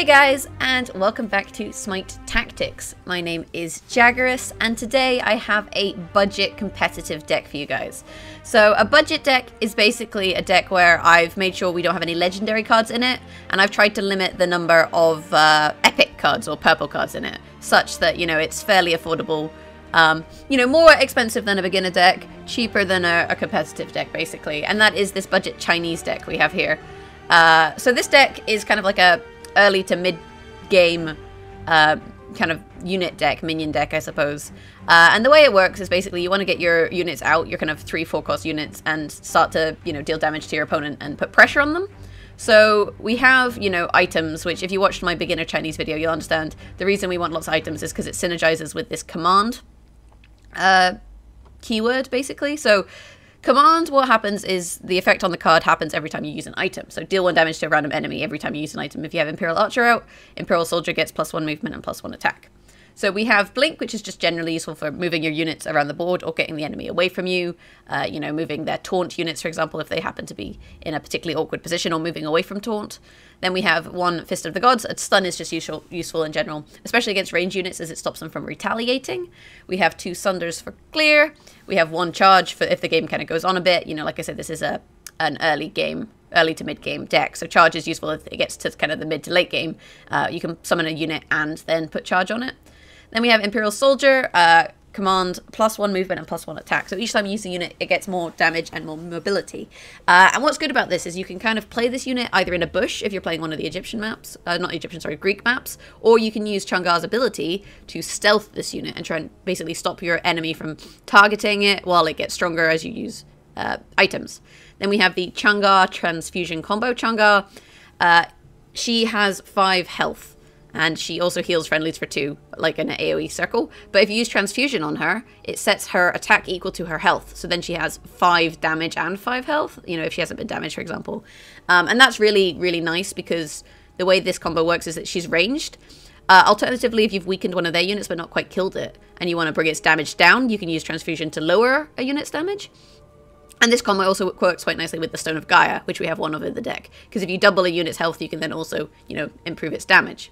Hey guys, and welcome back to Smite Tactics. My name is Jaggerus, and today I have a budget competitive deck for you guys. So a budget deck is basically a deck where I've made sure we don't have any legendary cards in it, and I've tried to limit the number of epic cards or purple cards in it, such that, you know, it's fairly affordable. You know, more expensive than a beginner deck, cheaper than a competitive deck, basically. And that is this budget Chinese deck we have here. So this deck is kind of like a early to mid game kind of unit deck, minion deck, I suppose. And the way it works is basically you want to get your units out, your kind of 3-4 cost units, and start to, you know, deal damage to your opponent and put pressure on them. So we have, you know, items, which if you watched my beginner Chinese video, you'll understand the reason we want lots of items is because it synergizes with this command keyword, basically. So command, what happens is the effect on the card happens every time you use an item. So deal 1 damage to a random enemy every time you use an item. If you have Imperial Archer out, Imperial Soldier gets +1 movement and +1 attack. So we have Blink, which is just generally useful for moving your units around the board or getting the enemy away from you. You know, moving their taunt units, for example, if they happen to be in a particularly awkward position, or moving away from taunt. Then we have 1 Fist of the Gods. A stun is just useful in general, especially against range units as it stops them from retaliating. We have 2 Sunders for clear. We have 1 charge for if the game kind of goes on a bit. You know, like I said, this is an early to mid game deck. So charge is useful if it gets to kind of the mid to late game. You can summon a unit and then put charge on it. Then we have Imperial Soldier, command, +1 movement and +1 attack. So each time you use a unit, it gets more damage and more mobility. And what's good about this is you can kind of play this unit either in a bush if you're playing one of the Egyptian maps, Greek maps, or you can use Chang'e's ability to stealth this unit and try and basically stop your enemy from targeting it while it gets stronger as you use items. Then we have the Chang'e Transfusion combo. Chang'e, she has 5 health. And she also heals friendlies for 2, like in an AoE circle. But if you use Transfusion on her, it sets her attack equal to her health. So then she has 5 damage and 5 health, you know, if she hasn't been damaged, for example. And that's really, really nice because the way this combo works is that she's ranged. Alternatively, if you've weakened one of their units but not quite killed it, and you want to bring its damage down, you can use Transfusion to lower a unit's damage. And this combo also works quite nicely with the Stone of Gaia, which we have 1 of in the deck. Because if you double a unit's health, you can then also, you know, improve its damage.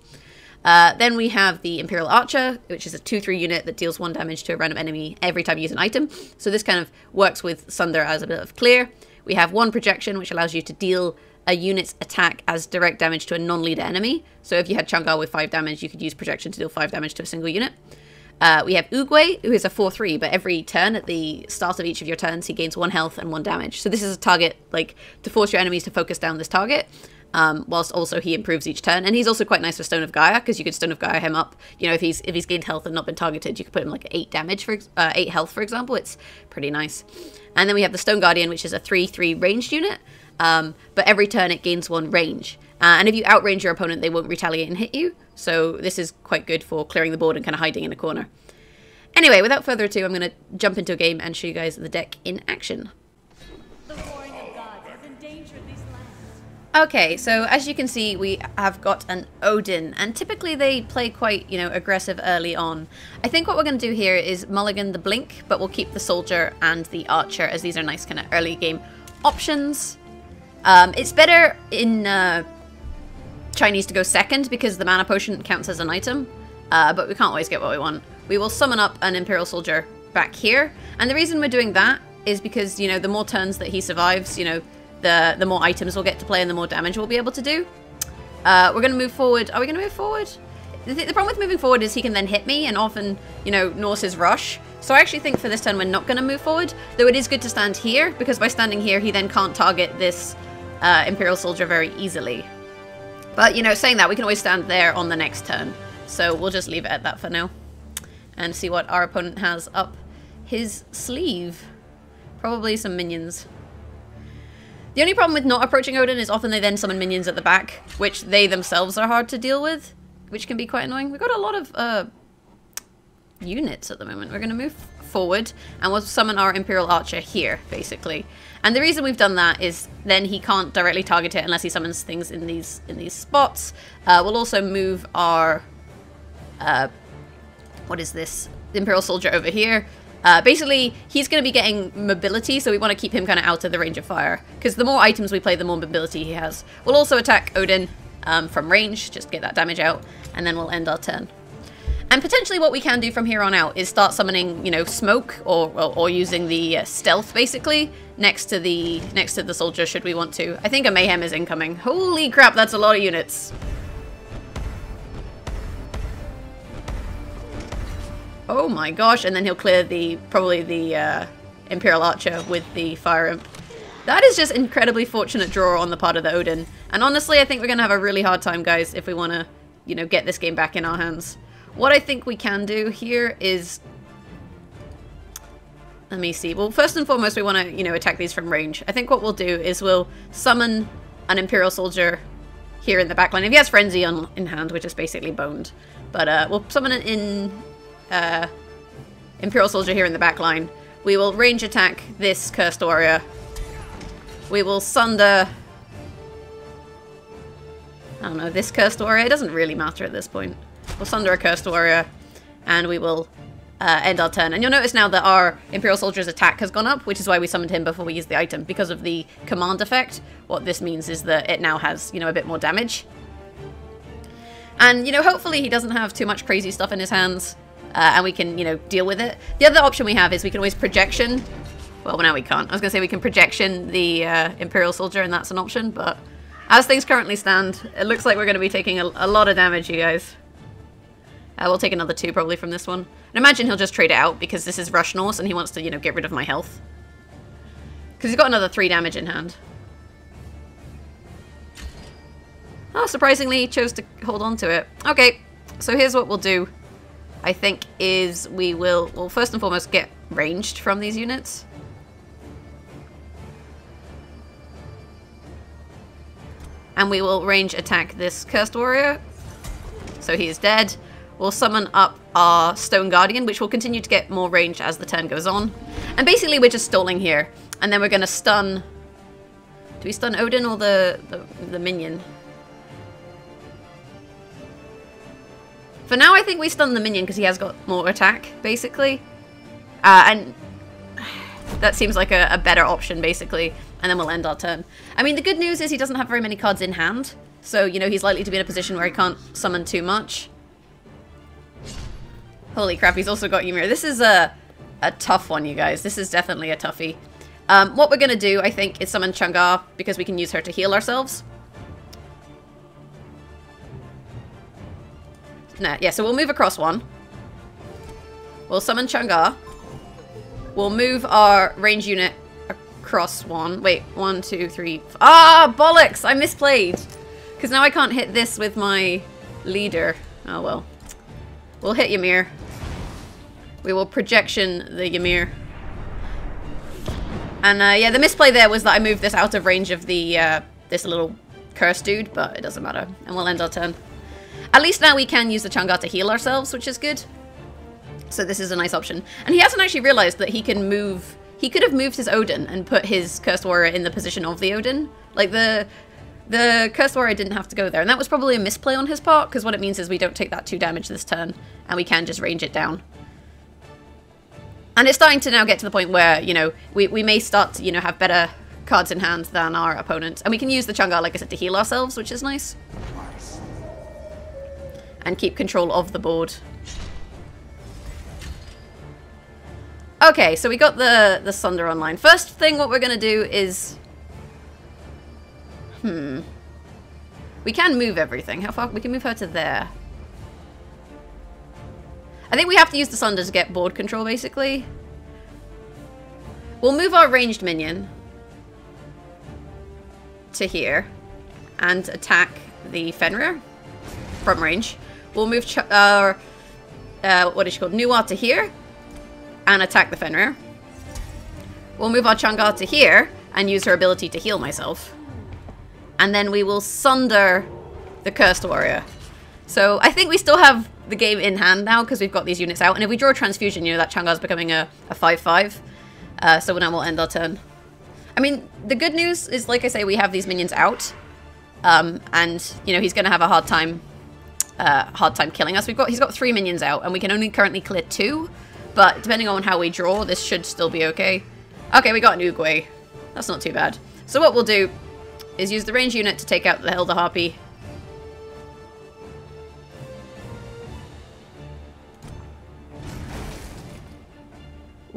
Then we have the Imperial Archer, which is a 2/3 unit that deals 1 damage to a random enemy every time you use an item. So this kind of works with Sunder as a bit of clear. We have 1 projection, which allows you to deal a unit's attack as direct damage to a non-leader enemy. So if you had Chang'e with 5 damage, you could use projection to deal 5 damage to a single unit. We have Oogway, who is a 4/3, but every turn at the start of each of your turns, he gains 1 health and 1 damage. So this is a target, like, to force your enemies to focus down this target. Whilst also he improves each turn, and he's also quite nice for Stone of Gaia because you could Stone of Gaia him up. You know, if he's gained health and not been targeted, you could put him like 8 damage for 8 health, for example. It's pretty nice. And then we have the Stone Guardian, which is a 3/3 ranged unit, but every turn it gains 1 range. And if you outrange your opponent, they won't retaliate and hit you. So this is quite good for clearing the board and kind of hiding in a corner. Anyway, without further ado, I'm going to jump into a game and show you guys the deck in action. Okay, so as you can see, we have got an Odin, and typically they play quite, you know, aggressive early on. I think what we're going to do here is mulligan the Blink, but we'll keep the Soldier and the Archer as these are nice kind of early game options. It's better in Chinese to go second because the Mana Potion counts as an item, but we can't always get what we want. We will summon up an Imperial Soldier back here, and the reason we're doing that is because, you know, the more turns that he survives, you know, the more items we'll get to play and the more damage we'll be able to do. We're going to move forward. Are we going to move forward? The problem with moving forward is he can then hit me and often, you know, Norse's rush. So I actually think for this turn we're not going to move forward, though it is good to stand here, because by standing here he then can't target this Imperial Soldier very easily. But, you know, saying that, we can always stand there on the next turn. So we'll just leave it at that for now and see what our opponent has up his sleeve. Probably some minions. The only problem with not approaching Odin is often they then summon minions at the back, which they themselves are hard to deal with, which can be quite annoying. We've got a lot of units at the moment. We're going to move forward and we'll summon our Imperial Archer here, basically. And the reason we've done that is then he can't directly target it unless he summons things in these spots. We'll also move our what is this? The Imperial Soldier over here. Basically, he's going to be getting mobility, so we want to keep him kind of out of the range of fire. Because the more items we play, the more mobility he has. We'll also attack Odin, from range, just get that damage out, and then we'll end our turn. And potentially what we can do from here on out is start summoning, you know, smoke or using the stealth basically next to the soldier should we want to. I think a mayhem is incoming. Holy crap, that's a lot of units. Oh my gosh, and then he'll clear probably the Imperial Archer with the Fire Imp. That is just incredibly fortunate draw on the part of the Odin. And honestly, I think we're going to have a really hard time, guys, if we want to, you know, get this game back in our hands. What I think we can do here is... Let me see. Well, first and foremost, we want to, you know, attack these from range. I think what we'll do is we'll summon an Imperial Soldier here in the backline. If he has Frenzy in hand, which is basically boned. But we'll summon an Imperial Soldier here in the backline. We will range attack this Cursed Warrior. We will Sunder... I don't know, this Cursed Warrior. It doesn't really matter at this point. We'll Sunder a Cursed Warrior, and we will end our turn. And you'll notice now that our Imperial Soldier's attack has gone up, which is why we summoned him before we used the item, because of the command effect. What this means is that it now has, you know, a bit more damage. And, you know, hopefully he doesn't have too much crazy stuff in his hands, and we can, you know, deal with it. The other option we have is we can always projection... Well, now we can't. I was going to say we can projection the Imperial Soldier, and that's an option, but as things currently stand, it looks like we're going to be taking a lot of damage, you guys. We'll take another 2 probably from this one. And imagine he'll just trade it out because this is Rush Norse and he wants to, you know, get rid of my health. Because he's got another 3 damage in hand. Oh, surprisingly, he chose to hold on to it. Okay, so here's what we'll do. I think is we'll first and foremost get ranged from these units. And we will range attack this Cursed Warrior. So he is dead. We'll summon up our Stone Guardian, which will continue to get more range as the turn goes on. And basically we're just stalling here. And then we're going to stun... Do we stun Odin or the minion? For now I think we stun the minion because he has got more attack, basically. And that seems like a better option, basically. And then we'll end our turn. I mean, the good news is he doesn't have very many cards in hand. So, you know, he's likely to be in a position where he can't summon too much. Holy crap, he's also got Ymir. This is a tough one, you guys. This is definitely a toughie. What we're going to do, I think, is summon Chang'e, because we can use her to heal ourselves. Nah, yeah, so we'll move across 1. We'll summon Chang'e. We'll move our range unit across 1. Wait, 1, 2, 3... Ah, bollocks! I misplayed! Because now I can't hit this with my leader. Oh, well. We'll hit Ymir. We will projection the Ymir. And, yeah, the misplay there was that I moved this out of range of the, this little curse dude, but it doesn't matter. And we'll end our turn. At least now we can use the Chang'e to heal ourselves, which is good. So this is a nice option. And he hasn't actually realized that he can move... He could have moved his Odin and put his Cursed Warrior in the position of the Odin. Like, the Cursed Warrior didn't have to go there. And that was probably a misplay on his part, because what it means is we don't take that 2 damage this turn, and we can just range it down. And it's starting to now get to the point where, you know, we may start to, you know, have better cards in hand than our opponents. And we can use the Chang'e, like I said, to heal ourselves, which is nice. And keep control of the board. Okay, so we got the Sunder online. First thing what we're going to do is... We can move everything. How far? We can move her to there. I think we have to use the Sunder to get board control, basically. We'll move our ranged minion to here and attack the Fenrir from range. We'll move what is she called? Nuwa to here and attack the Fenrir. We'll move our Chang'e to here and use her ability to heal myself. And then we will Sunder the Cursed Warrior. So I think we still have the game in hand now because we've got these units out. And if we draw a Transfusion, you know, that Chang'e is becoming a 5/5. So now we'll end our turn. I mean, the good news is, like I say, we have these minions out. And, you know, he's going to have a hard time killing us. He's got 3 minions out, and we can only currently clear 2. But depending on how we draw, this should still be okay. Okay, we got an Oogway. That's not too bad. So what we'll do is use the range unit to take out the Elder Harpy.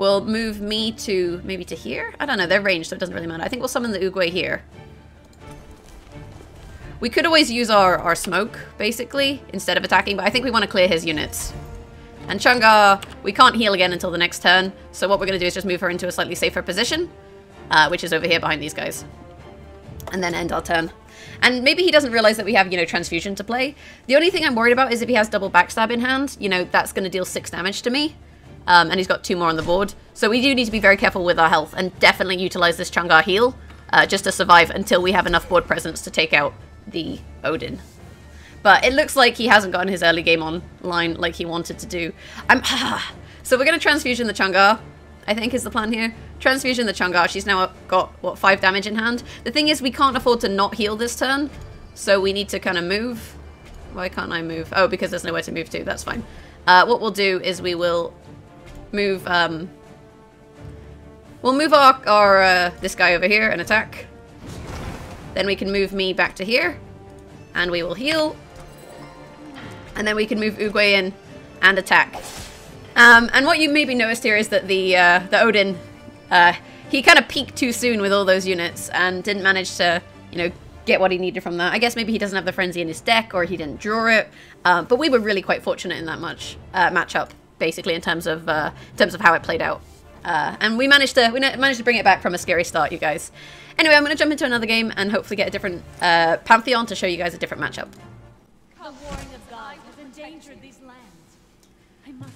We'll move me to maybe to here. I don't know. They're ranged, so it doesn't really matter. I think we'll summon the Oogway here. We could always use our smoke, basically, instead of attacking, but I think we want to clear his units. And Chang'e, we can't heal again until the next turn, so what we're going to do is just move her into a slightly safer position, which is over here behind these guys. And then end our turn. And maybe he doesn't realize that we have, you know, Transfusion to play. The only thing I'm worried about is if he has double backstab in hand, you know, that's going to deal 6 damage to me. And he's got 2 more on the board. So we do need to be very careful with our health and definitely utilize this Chang'e heal just to survive until we have enough board presence to take out the Odin. But it looks like he hasn't gotten his early game online like he wanted to do. So we're going to Transfusion the Chang'e, I think is the plan here. Transfusion the Chang'e. She's now got, what, 5 damage in hand. The thing is, we can't afford to not heal this turn. So we need to kind of move. Why can't I move? Oh, because there's nowhere to move to. That's fine. What we'll do is we will move... we'll move our this guy over here and attack. Then we can move me back to here. And we will heal. And then we can move Oogway in and attack. And what you maybe noticed here is that the Odin, he kind of peaked too soon with all those units and didn't manage to, you know, get what he needed from that. I guess maybe he doesn't have the frenzy in his deck or he didn't draw it. But we were really quite fortunate in that matchup, basically in terms of how it played out. And we managed to bring it back from a scary start, you guys. Anyway, I'm going to jump into another game and hopefully get a different pantheon to show you guys a different matchup. The warring of God has endangered these lands. I must.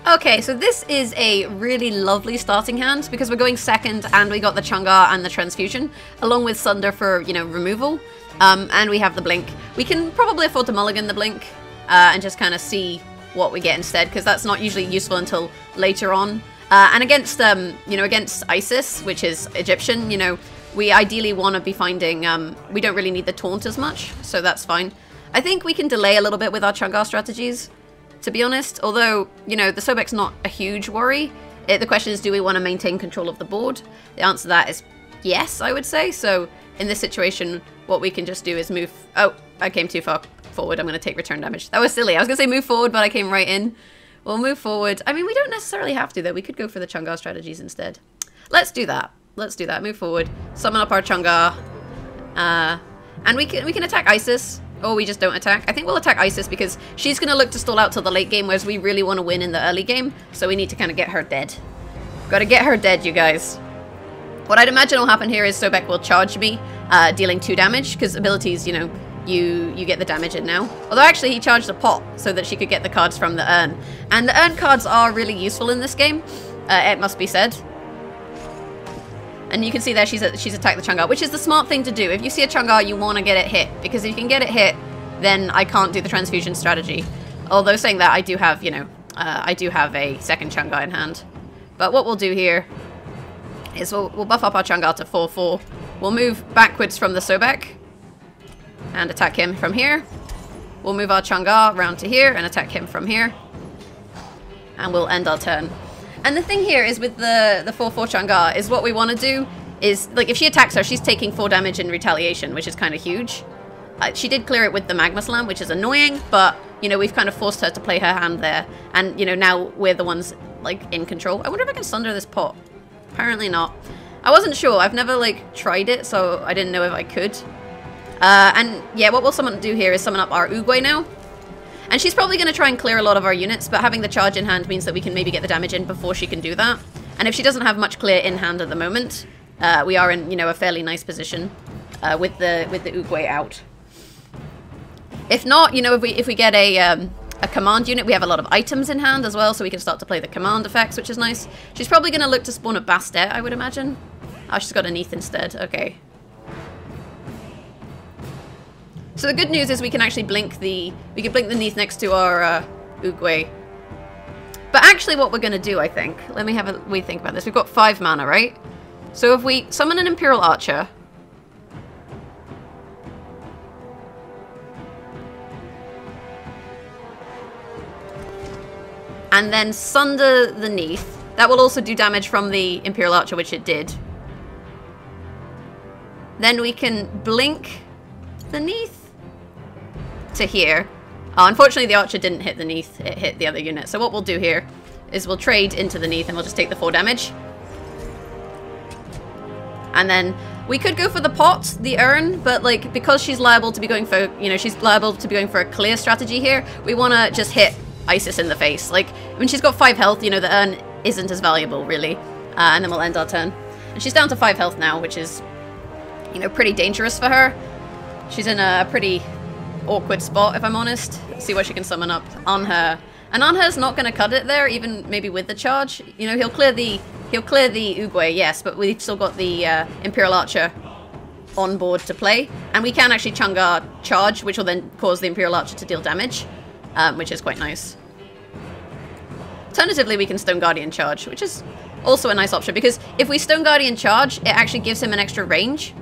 Okay, so this is a really lovely starting hand because we're going second and we got the Chang'e and the Transfusion along with Sunder for, you know, removal. And we have the Blink. We can probably afford to mulligan the Blink and just kind of see what we get instead because that's not usually useful until later on. And against, you know, against Isis, which is Egyptian, you know, we ideally want to be finding, we don't really need the taunt as much, so that's fine. I think we can delay a little bit with our Chang'e strategies, to be honest, although, you know, the Sobek's not a huge worry. The question is, do we want to maintain control of the board? The answer to that is yes, I would say. So in this situation, what we can just do is move... Oh, I came too far forward. I'm going to take return damage. That was silly. I was going to say move forward, but I came right in. We'll move forward. I mean, we don't necessarily have to, though. We could go for the Chang'e strategies instead. Let's do that. Let's do that. Move forward. Summon up our Chang'e. And we can attack Isis. Or we just don't attack. I think we'll attack Isis because she's going to look to stall out till the late game, whereas we really want to win in the early game. So we need to kind of get her dead. Got to get her dead, you guys. What I'd imagine will happen here is Sobek will charge me, dealing 2 damage, because abilities, you know, you get the damage in now. Although actually he charged a pot so that she could get the cards from the urn. And the urn cards are really useful in this game, it must be said. And you can see there she's attacked the Chang'e, which is the smart thing to do. If you see a Chang'e, you want to get it hit, because if you can get it hit, then I can't do the Transfusion strategy. Although saying that, I do have, you know, I do have a second Chang'e in hand. But what we'll do here is we'll buff up our Chang'e to 4/4. We'll move backwards from the Sobek and attack him from here. We'll move our Chang'e around to here and attack him from here. And we'll end our turn. And the thing here is with the 4/4 Chang'e is what we want to do is, like, if she attacks her, she's taking 4 damage in retaliation, which is kind of huge. She did clear it with the Magma Slam, which is annoying, but, you know, we've kind of forced her to play her hand there. And, you know, now we're the ones, like, in control. I wonder if I can Sunder this pot. Apparently not. I wasn't sure. I've never, like, tried it, so I didn't know if I could. And, yeah, what we'll do here is summon up our Oogway now. And she's probably going to try and clear a lot of our units, but having the charge in hand means that we can maybe get the damage in before she can do that. And if she doesn't have much clear in hand at the moment, we are in, you know, a fairly nice position with the Oogway out. If not, you know, if we get a command unit, we have a lot of items in hand as well, so we can start to play the command effects, which is nice. She's probably going to look to spawn a Bastet, I would imagine. Oh, she's got a Neath instead. Okay. So the good news is we can actually blink the Neath next to our Oogway. But actually what we're going to do, I think, let me have a wee think about this. We've got 5 mana, right? So if we summon an Imperial Archer, and then Sunder the Neath, that will also do damage from the Imperial Archer, which it did. Then we can blink the Neath to here. Unfortunately, the Archer didn't hit the Neath, it hit the other unit. So what we'll do here is we'll trade into the Neath and we'll just take the 4 damage. And then we could go for the pot, the urn, but like because she's liable to be going for, you know, she's liable to be going for a clear strategy here, we want to just hit Isis in the face. Like when she's got 5 health, you know, the urn isn't as valuable really. And then we'll end our turn. And she's down to 5 health now, which is, you know, pretty dangerous for her. She's in a pretty awkward spot, if I'm honest. Let's see what she can summon up on her. And Anher's not going to cut it there, even maybe with the charge. You know, he'll clear the Oogway, yes, but we've still got the Imperial Archer on board to play. And we can actually Chang'e charge, which will then cause the Imperial Archer to deal damage, which is quite nice. Alternatively, we can Stone Guardian charge, which is also a nice option, because if we Stone Guardian charge, it actually gives him an extra range,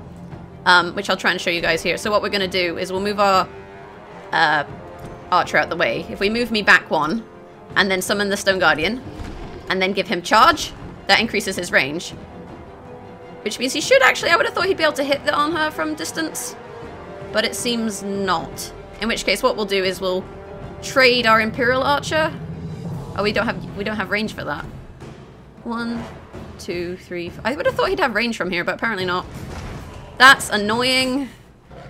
which I'll try and show you guys here. So what we're going to do is we'll move our Archer out the way. If we move me back 1, and then summon the Stone Guardian, and then give him charge, that increases his range. Which means he should actually, I would have thought he'd be able to hit on her from distance, but it seems not. In which case what we'll do is we'll trade our Imperial Archer. Oh, we don't have range for that. 1, 2, 3, 4. I would have thought he'd have range from here, but apparently not. That's annoying.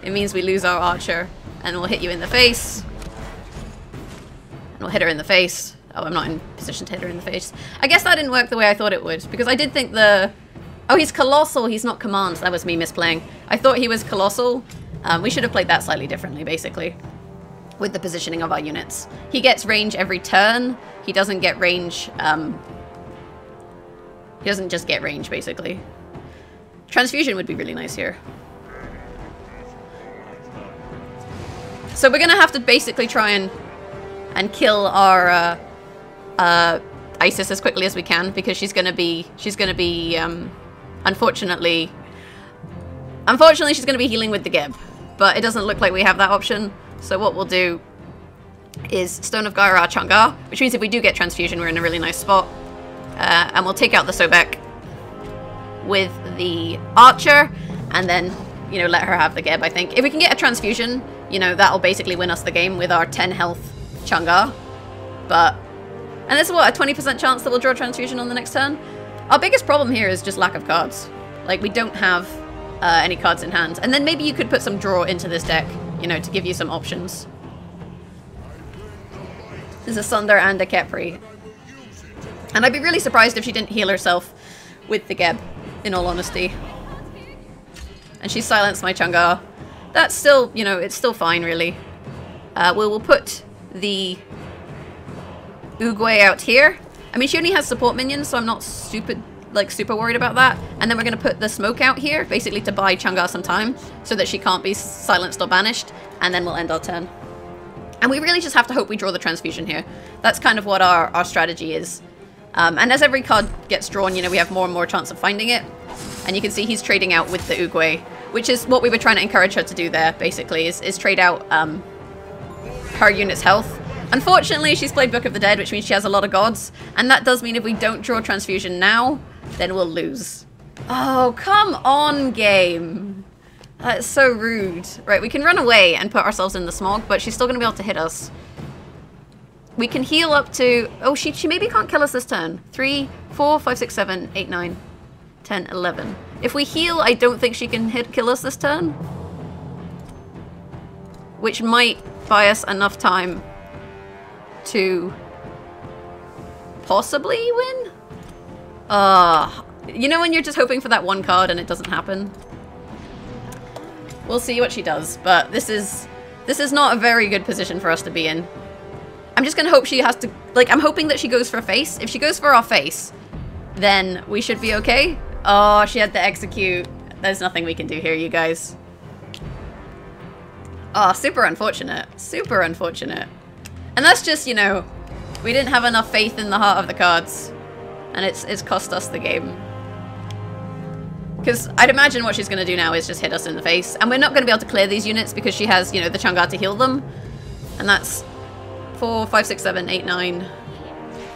It means we lose our Archer, and we'll hit you in the face. And we'll hit her in the face. Oh, I'm not in position to hit her in the face. I guess that didn't work the way I thought it would, because I did think the... Oh, he's Colossal, he's not Command. That was me misplaying. I thought he was Colossal. We should have played that slightly differently, basically, with the positioning of our units. He gets range every turn. He doesn't get range... he doesn't just get range, basically. Transfusion would be really nice here. So we're going to have to basically try and kill our Isis as quickly as we can, because she's gonna be unfortunately she's gonna be healing with the Geb, but it doesn't look like we have that option. So what we'll do is Stone of Gaia Chang'e, which means if we do get Transfusion, we're in a really nice spot, and we'll take out the Sobek with the Archer, and then, you know, let her have the Geb. I think if we can get a Transfusion, you know, that'll basically win us the game with our 10 health Chang'e. But, and there's what, a 20% chance that we'll draw Transfusion on the next turn? Our biggest problem here is just lack of cards. Like, we don't have any cards in hand. And then maybe you could put some draw into this deck, you know, to give you some options. There's a Sunder and a Khepri. And I'd be really surprised if she didn't heal herself with the Geb, in all honesty. And she silenced my Chang'e. That's still, you know, it's still fine, really. We'll put the Oogway out here. I mean, she only has support minions, so I'm not super worried about that. And then we're going to put the smoke out here, basically to buy Chang'e some time, so that she can't be silenced or banished, and then we'll end our turn. And we really just have to hope we draw the Transfusion here. That's kind of what our strategy is. And as every card gets drawn, you know, we have more and more chance of finding it. And you can see he's trading out with the Oogway, which is what we were trying to encourage her to do there, basically, is trade out her unit's health. Unfortunately, she's played Book of the Dead, which means she has a lot of gods, and that does mean if we don't draw Transfusion now, then we'll lose. Oh, come on, game. That's so rude. Right, we can run away and put ourselves in the smog, but she's still going to be able to hit us. We can heal up to... Oh, she maybe can't kill us this turn. 3, 4, 5, 6, 7, 8, 9, 10, 11. If we heal, I don't think she can kill us this turn. Which might buy us enough time to possibly win? You know when you're just hoping for that one card and it doesn't happen? We'll see what she does, but this is not a very good position for us to be in. I'm just gonna hope she has to, like, I'm hoping that she goes for face. If she goes for our face, then we should be okay. Oh, she had to execute. There's nothing we can do here, you guys. Oh, super unfortunate. Super unfortunate. And that's just, you know, we didn't have enough faith in the heart of the cards. And it's cost us the game. Because I'd imagine what she's going to do now is just hit us in the face. And we're not going to be able to clear these units because she has, you know, the Chang'e to heal them. And that's 4, 5, 6, 7, 8, 9,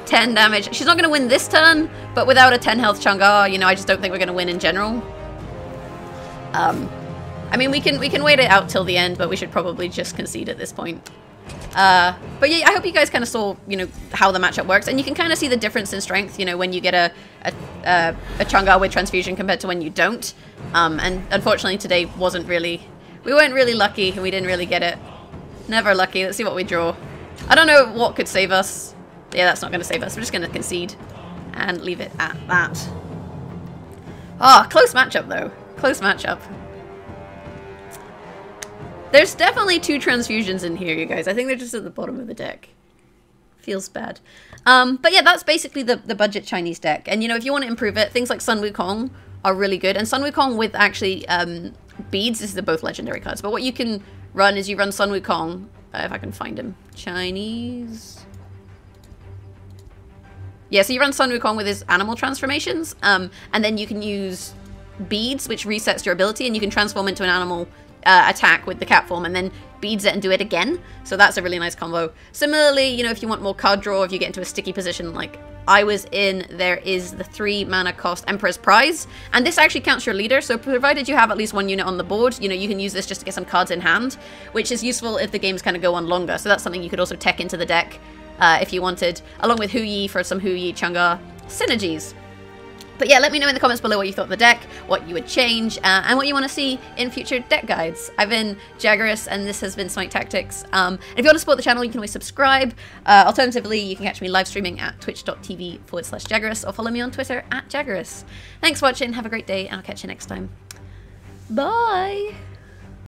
10 damage. She's not going to win this turn, but without a 10 health Chang'e, you know, I just don't think we're going to win in general. I mean, we can wait it out till the end, but we should probably just concede at this point. But yeah, I hope you guys kind of saw, you know, how the matchup works, and you can kind of see the difference in strength, you know, when you get a Chang'e with Transfusion compared to when you don't. And unfortunately today we weren't really lucky, and we didn't really get it. Never lucky. Let's see what we draw. I don't know what could save us. Yeah, that's not going to save us. We're just going to concede and leave it at that. Ah, close matchup though. Close matchup. There's definitely 2 transfusions in here, you guys. I think they're just at the bottom of the deck. Feels bad. But yeah, that's basically the budget Chinese deck. And you know, if you want to improve it, things like Sun Wukong are really good. And Sun Wukong with actually beads, this is both legendary cards. But what you can run is you run Sun Wukong, if I can find him. Chinese. Yeah, so you run Sun Wukong with his animal transformations. And then you can use beads, which resets your ability, and you can transform into an animal attack with the cat form, and then beads it and do it again. So that's a really nice combo. Similarly, you know, if you want more card draw, if you get into a sticky position like I was in, there is the 3 mana cost Emperor's Prize, and this actually counts your leader, so provided you have at least 1 unit on the board, you know, you can use this just to get some cards in hand, which is useful if the games kind of go on longer. So that's something you could also tech into the deck if you wanted, along with Hu Yi for some Hu Yi Chang'e synergies. But yeah, let me know in the comments below what you thought of the deck, what you would change, and what you want to see in future deck guides. I've been Jaggerus, and this has been Smite Tactics. And if you want to support the channel, you can always subscribe. Alternatively, you can catch me live streaming at twitch.tv/Jaggerus, or follow me on Twitter at Jaggerus. Thanks for watching, have a great day, and I'll catch you next time. Bye!